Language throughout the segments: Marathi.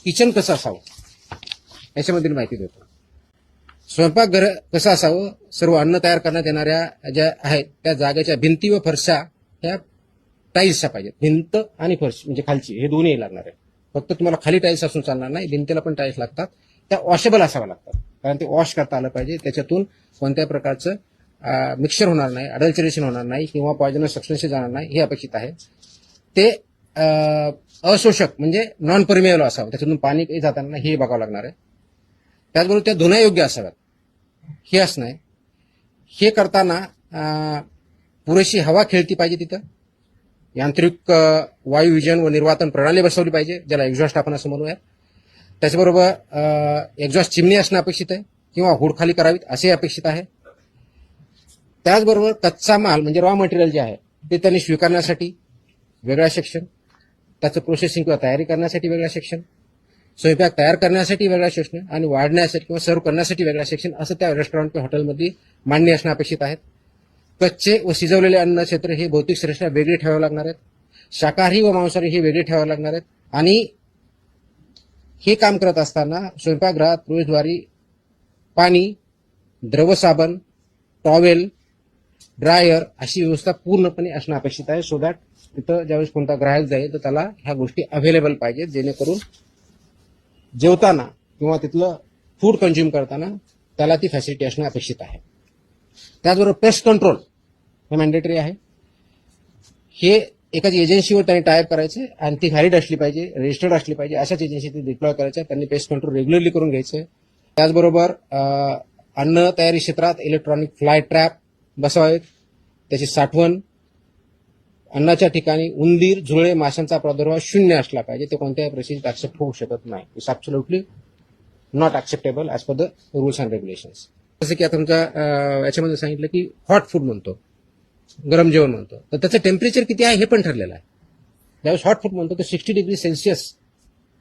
किचन कसं असावं याच्यामधील माहिती देतो. स्वयंपाकघर कसं असावं, सर्व अन्न तयार करण्यात येणाऱ्या ज्या आहेत त्या जागेच्या भिंती व फरशा ह्या टाईल्सच्या पाहिजेत. भिंत आणि फरशी म्हणजे खालची हे दोन्ही लागणार आहे. फक्त तुम्हाला खाली टाईल्स असून चालणार नाही, भिंतीला पण टाईल्स लागतात. त्या वॉशेबल असाव्या लागतात, कारण ते वॉश करता आलं पाहिजे. त्याच्यातून कोणत्याही प्रकारचं मिक्सचर होणार नाही, अडल्टरेशन होणार नाही किंवा पॉयझनस सबस्टन्सेस जाणार नाही हे अपेक्षित आहे. ते अशोषक म्हणजे नॉन परमिएबल असावं, त्याच्यातून पाणी काही जाताना नाही हे बघावं लागणार आहे. त्याचबरोबर त्या धुण्यायोग्य असाव्यात हे असं नाही. हे करताना पुरेशी हवा खेळती पाहिजे तिथं. यांत्रिक वायू विजन व निर्वातन प्रणाली बसवली पाहिजे, ज्याला एक्झॉस्ट आपण असं म्हणूया. त्याचबरोबर एक्झॉस्ट चिमणी असणं अपेक्षित आहे किंवा हुड खाली करावीत असे अपेक्षित आहे. त्याचबरोबर कच्चा माल म्हणजे रॉ मटेरियल जे आहे ते त्यांनी स्वीकारण्यासाठी वेगळा सेक्शन, त्याचं प्रोसेसिंग किंवा तयारी करण्यासाठी वेगळा सेक्शन, स्वयंपाक तयार करण्यासाठी वेगळा सेक्शन आणि वाढण्यासाठी किंवा सर्व करण्यासाठी वेगळा सेक्शन असं त्या रेस्टॉरंट किंवा हॉटेलमध्ये मांडणी असणं अपेक्षित आहेत. कच्चे व शिजवलेले अन्न क्षेत्र हे भौतिकदृष्ट्या वेगळे ठेवावे लागणार आहेत. शाकाहारी व मांसाहारी हे वेगळे ठेवावे लागणार आहेत. आणि हे काम करत असताना स्वयंपाकगृहात प्रवेशद्वारी पाणी, द्रवसाबण, टॉवेल, ड्रायर अशी व्यवस्था पूर्णपणे असणं अपेक्षित आहे. सो दॅट तिथं ज्यावेळेस कोणता ग्राहक जाईल तर त्याला ह्या गोष्टी अवेलेबल पाहिजेत, जेणेकरून जेवताना किंवा तिथलं फूड कंझ्युम करताना त्याला ती फॅसिलिटी असणं अपेक्षित आहे. त्याचबरोबर पेस्ट कंट्रोल हे मॅन्डेटरी आहे. हे एकाच एजन्सीवर त्यांनी टायप करायचे आणि ती व्हॅलिड असली पाहिजे, रजिस्टर्ड असली पाहिजे, अशाच एजन्सी ती डिप्लॉय करायच्या. त्यांनी पेस्ट कंट्रोल रेग्युलरली करून घ्यायचं. त्याचबरोबर अन्न तयारी क्षेत्रात इलेक्ट्रॉनिक फ्लाय ट्रॅप बसवावेत, त्याची साठवण, अन्नाच्या ठिकाणी उंदीर, झुरळे, माशांचा प्रादुर्भाव शून्य असला पाहिजे. ते कोणत्याही परिस्थितीत ऍक्सेप्ट होऊ शकत नाही. It's absolutely not acceptable as per the rules and regulations. जसं की आता तुमच्या याच्यामध्ये सांगितलं की हॉट फूड म्हणतो, गरम जेवण म्हणतो, तर त्याचं टेम्परेचर किती आहे हे पण ठरलेलं आहे. ज्यावेळेस हॉट फूड म्हणतो तर 60 डिग्री सेल्सिअस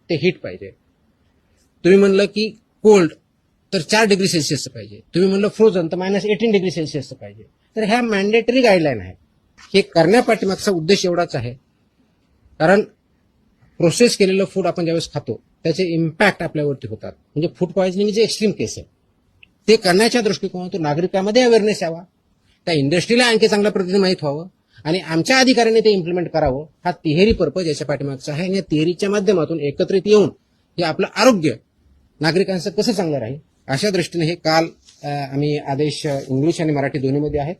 ते हीट पाहिजे. तुम्ही म्हणलं की कोल्ड तर 4 डिग्री सेल्सिअसचं पाहिजे. तुम्ही म्हणलं फ्रोझन तर -18 डिग्री सेल्सिअसचं पाहिजे. तर ह्या मॅन्डेटरी गाईडलाईन आहेत. हे करण्यापाठीमागचा उद्देश एवढाच आहे, कारण प्रोसेस केलेलं फूड आपण ज्यावेळेस खातो त्याचे इम्पॅक्ट आपल्यावरती होतात. म्हणजे फूड पॉयझनिंग जे एक्स्ट्रीम केस आहे ते करण्याच्या दृष्टिकोनातून नागरिकांमध्ये अवेअरनेस यावा, त्या इंडस्ट्रीला आणखी चांगल्या पद्धतीने माहीत व्हावं आणि आमच्या अधिकाऱ्यांनी ते इम्प्लिमेंट करावं. हा तिहेरी पर्पज याच्या पाठीमागचा आहे. आणि या तिहेरीच्या माध्यमातून एकत्रित येऊन हे आपलं आरोग्य नागरिकांचं कसं चांगलं राहील अशा दृष्टीने हे काल आम्ही आदेश इंग्लिश आणि मराठी दोन्हीमध्ये आहेत.